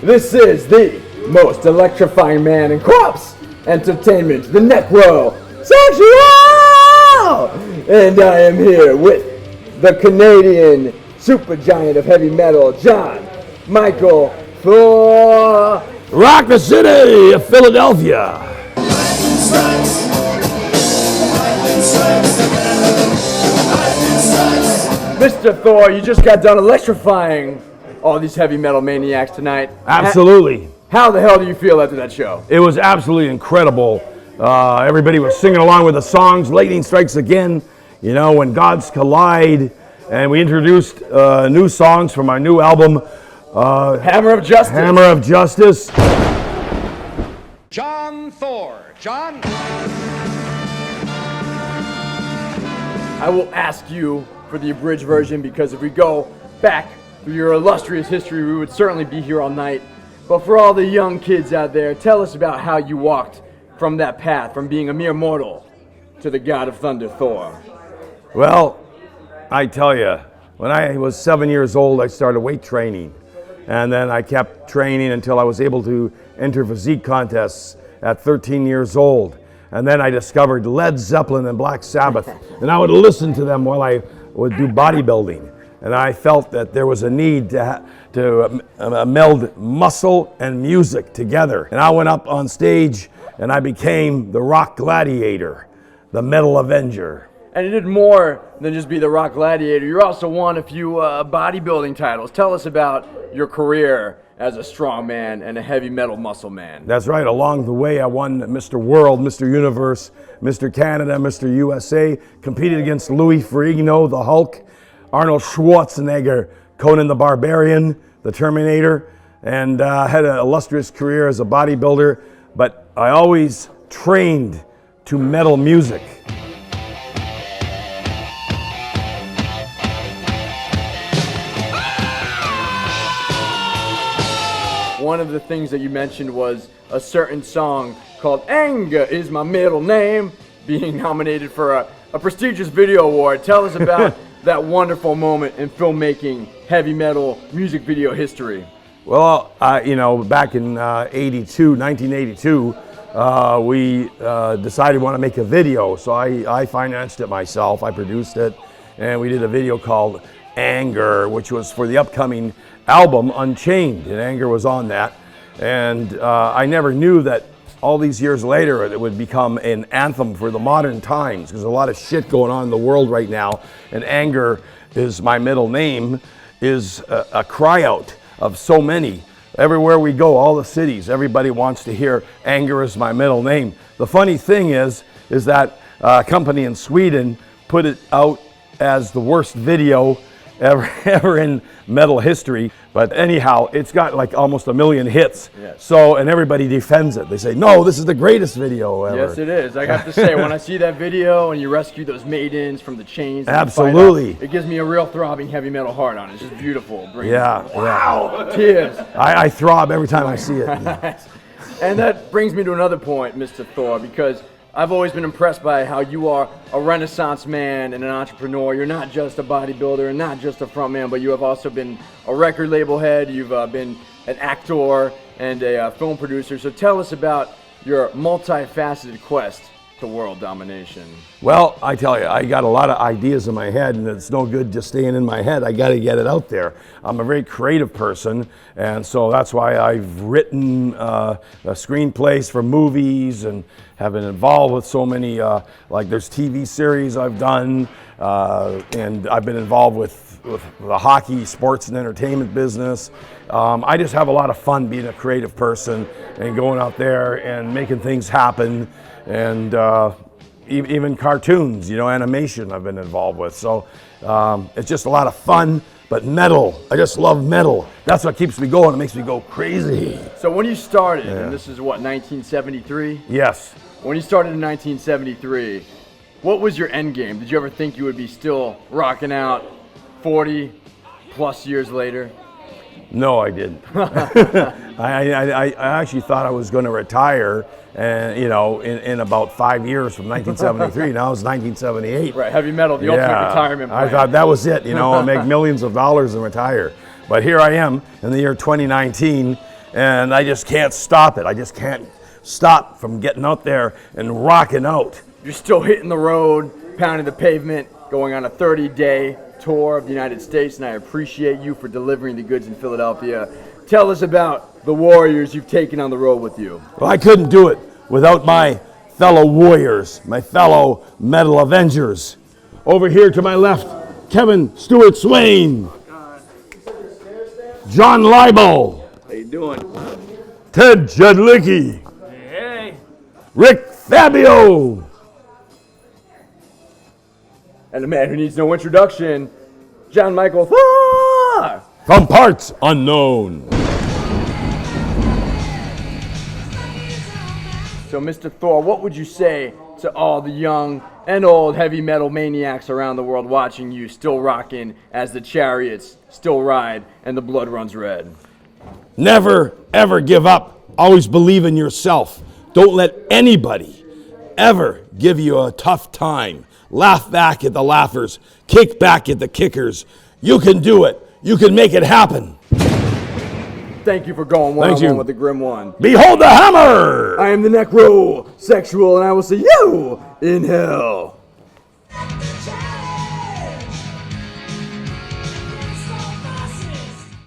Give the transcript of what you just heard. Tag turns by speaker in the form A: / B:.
A: This is the most electrifying man in crops entertainment, the Necrosexual! And I am here with the Canadian supergiant of heavy metal, Jon Mikl Thor!
B: Rock the city of Philadelphia!
A: Mr. Thor, you just got done electrifying all these heavy metal maniacs tonight.
B: Absolutely.
A: How the hell do you feel after that show?
B: It was absolutely incredible. Everybody was singing along with the songs. Lightning strikes again, you know, when gods collide. And we introduced new songs from our new album,
A: Hammer of Justice.
B: Hammer of Justice.
C: Jon Thor. Jon?
A: I will ask you for the abridged version because if we go back through your illustrious history, we would certainly be here all night. But for all the young kids out there, tell us about how you walked from that path, from being a mere mortal to the God of Thunder, Thor.
B: Well, I tell you, when I was 7 years old, I started weight training. And then I kept training until I was able to enter physique contests at 13 years old. And then I discovered Led Zeppelin and Black Sabbath. And I would listen to them while I would do bodybuilding. And I felt that there was a need to meld muscle and music together. And I went up on stage and I became the rock gladiator, the Metal Avenger.
A: And you did more than just be the rock gladiator. You also won a few bodybuilding titles. Tell us about your career as a strong man and a heavy metal muscle man.
B: That's right. Along the way, I won Mr. World, Mr. Universe, Mr. Canada, Mr. USA, competed against Louis Ferrigno, the Hulk, Arnold Schwarzenegger, Conan the Barbarian, the Terminator, and had an illustrious career as a bodybuilder, but I always trained to metal music.
A: One of the things that you mentioned was a certain song called Anger Is My Middle Name being nominated for a prestigious video award. Tell us about that wonderful moment in filmmaking heavy metal music video history.
B: Well, you know, back in 1982, we decided we want to make a video. So I financed it myself, I produced it, and we did a video called Anger, which was for the upcoming album Unchained, and Anger was on that. And I never knew that all these years later it would become an anthem for the modern times, because there's a lot of shit going on in the world right now, and Anger Is My Middle Name is a cry out of so many. Everywhere we go, all the cities, everybody wants to hear Anger Is My Middle Name. The funny thing is that a company in Sweden put it out as the worst video ever in metal history. But anyhow, it's got like almost 1 million hits.
A: Yes.
B: So, and everybody defends it. They say, no, this is the greatest video ever.
A: Yes, it is. I have to say, when I see that video and you rescue those maidens from the chains, and
B: absolutely,
A: it gives me a real throbbing heavy metal heart on it. It's just beautiful.
B: Wow.
A: Tears.
B: I throb every time I see it.
A: And that brings me to another point, Mr. Thor, because I've always been impressed by how you are a Renaissance man and an entrepreneur. You're not just a bodybuilder and not just a frontman, but you have also been a record label head. You've been an actor and a film producer. So tell us about your multifaceted quest to world domination.
B: Well, I tell you, I got a lot of ideas in my head, and it's no good just staying in my head. I got to get it out there. I'm a very creative person, and so that's why I've written screenplays for movies and have been involved with so many, like there's TV series I've done, and I've been involved with the hockey, sports, and entertainment business. I just have a lot of fun being a creative person and going out there and making things happen. And even cartoons, you know, animation I've been involved with. So it's just a lot of fun, but metal, I just love metal. That's what keeps me going. It makes me go crazy.
A: So when you started, and this is what, 1973?
B: Yes.
A: When you started in 1973, what was your end game? Did you ever think you would be still rocking out 40 plus years later?
B: No, I didn't. I actually thought I was going to retire, and you know, in about 5 years from 1973. Now it's 1978.
A: Right, heavy metal, the ultimate retirement plan.
B: I thought that was it. You know, I'll make millions of dollars and retire. But here I am in the year 2019, and I just can't stop it. I just can't stop from getting out there and rocking out.
A: You're still hitting the road, pounding the pavement, going on a 30-day tour of the United States, and I appreciate you for delivering the goods in Philadelphia. Tell us about the warriors you've taken on the road with you.
B: Well, I couldn't do it without my fellow warriors, my fellow Metal Avengers. Over here to my left, Kevin Stewart Swain, John Leibel,
A: How you doing?
B: Ted Jedlicki,
A: Hey.
B: Rick Fabio,
A: And the man who needs no introduction, Jon Mikl Thor.
B: from Parts Unknown.
A: So, Mr. Thor, what would you say to all the young and old heavy metal maniacs around the world watching you still rocking as the chariots still ride and the blood runs red?
B: Never, ever give up. Always believe in yourself. Don't let anybody ever give you a tough time. Laugh back at the laughers. Kick back at the kickers. You can do it. You can make it happen.
A: Thank you for going one-on-one with the Grim One.
B: Behold the hammer!
A: I am the Necrosexual, and I will see you in hell.